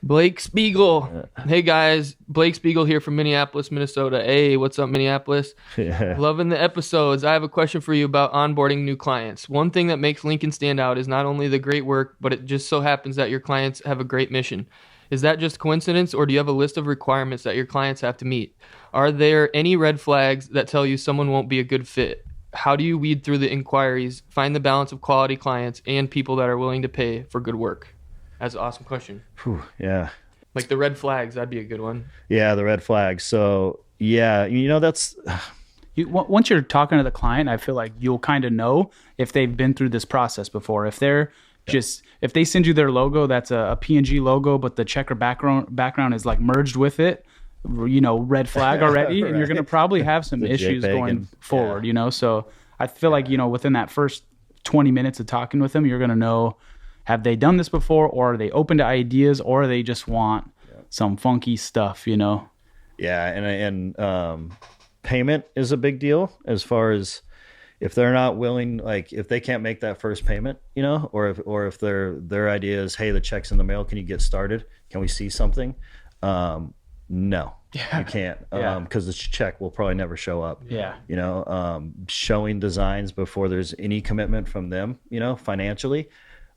Blake Spiegel. Hey guys, Blake Spiegel here from Minneapolis, Minnesota. Hey, what's up, Minneapolis? Yeah. Loving the episodes. I have a question for you about onboarding new clients. One thing that makes Lincoln stand out is not only the great work, but it just so happens that your clients have a great mission. Is that just coincidence, or do you have a list of requirements that your clients have to meet? Are there any red flags that tell you someone won't be a good fit? How do you weed through the inquiries, find the balance of quality clients and people that are willing to pay for good work? That's an awesome question. Whew, yeah. Like the red flags, that'd be a good one. Yeah, the red flags. So, yeah, that's Once you're talking to the client, I feel like you'll kind of know if they've been through this process before. If they're if they send you their logo, that's a PNG logo, but the checker background is like merged with it, red flag already, and you're going to probably have some The issues JPEG going and- forward, So I feel like, within that first 20 minutes of talking with them, you're going to know, have they done this before, or are they open to ideas, or they just want some funky stuff, yeah, and payment is a big deal as far as if they're not willing, like if they can't make that first payment, or if their idea is, hey, the check's in the mail, can you get started? Can we see something? No, you can't, because the check will probably never show up. Yeah. Showing designs before there's any commitment from them, financially,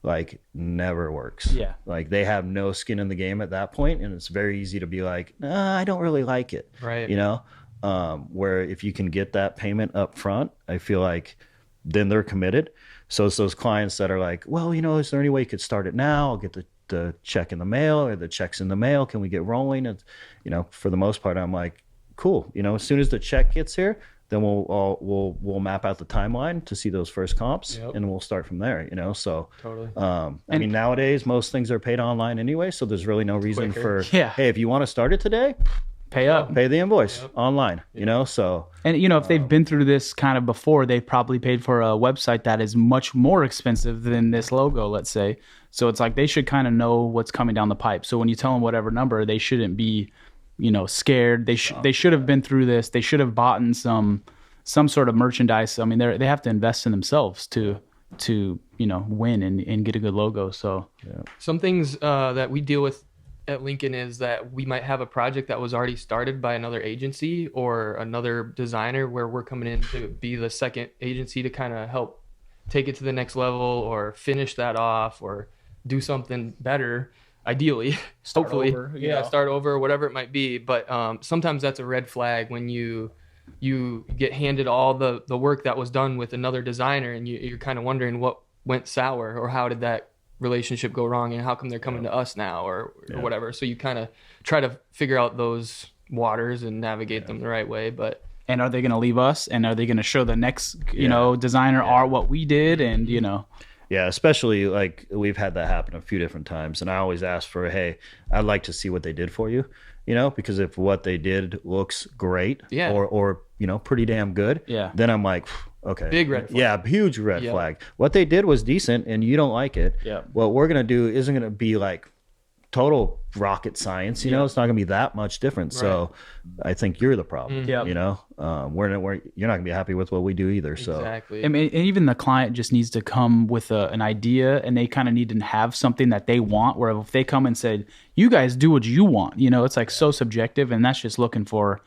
like never works. Yeah. Like they have no skin in the game at that point, and it's very easy to be like, nah, I don't really like it. Right. Where if you can get that payment up front, I feel like then they're committed. So it's those clients that are like, well, is there any way you could start it now? I'll get the check in the mail, or the check's in the mail. Can we get rolling? And, for the most part, I'm like, cool. As soon as the check gets here, then we'll map out the timeline to see those first comps, and we'll start from there. So Totally. I mean, nowadays most things are paid online anyway, so there's really no reason Quicker. for hey, if you want to start it today, Pay up. pay the invoice online. So And if they've been through this kind of before, they've probably paid for a website that is much more expensive than this logo, let's say. So it's like they should kind of know what's coming down the pipe. So when you tell them whatever number, they shouldn't be, scared. They should have been through this. They should have bought in some sort of merchandise. I mean, they have to invest in themselves to win and get a good logo. So Some things that we deal with at Lincoln is that we might have a project that was already started by another agency or another designer where we're coming in to be the second agency to kind of help take it to the next level or finish that off or do something better, ideally, hopefully. Start over, whatever it might be. But sometimes that's a red flag when you get handed all the work that was done with another designer and you're kind of wondering what went sour or how did that relationship go wrong and how come they're coming to us now or whatever. So you kind of try to figure out those waters and navigate them the right way. But and are they going to leave us? And are they going to show the next designer are what we did? And yeah, especially like we've had that happen a few different times, and I always ask for, hey, I'd like to see what they did for you, because if what they did looks great, or pretty damn good, then I'm like, okay, big red flag. Yeah, huge red flag. What they did was decent, and you don't like it. What we're gonna do isn't gonna be like total rocket science. It's not gonna be that much different. Right. So I think you're the problem. You're not gonna be happy with what we do either. So exactly. I mean, and even the client just needs to come with an idea, and they kind of need to have something that they want. Where if they come and said, "You guys do what you want," it's like so subjective, and that's just looking for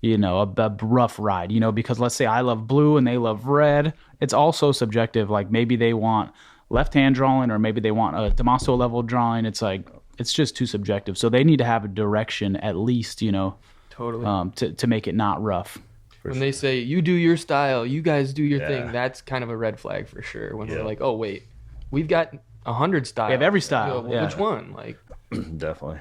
a rough ride, because let's say I love blue and they love red. It's also subjective. Like maybe they want left-hand drawing or maybe they want a Damaso level drawing. It's like, it's just too subjective. So they need to have a direction at least, Totally. To make it not rough. When they say, you do your style, you guys do your thing, that's kind of a red flag for sure. When they're like, oh, wait, we've got 100 styles. We have every style. Which one? Like, definitely.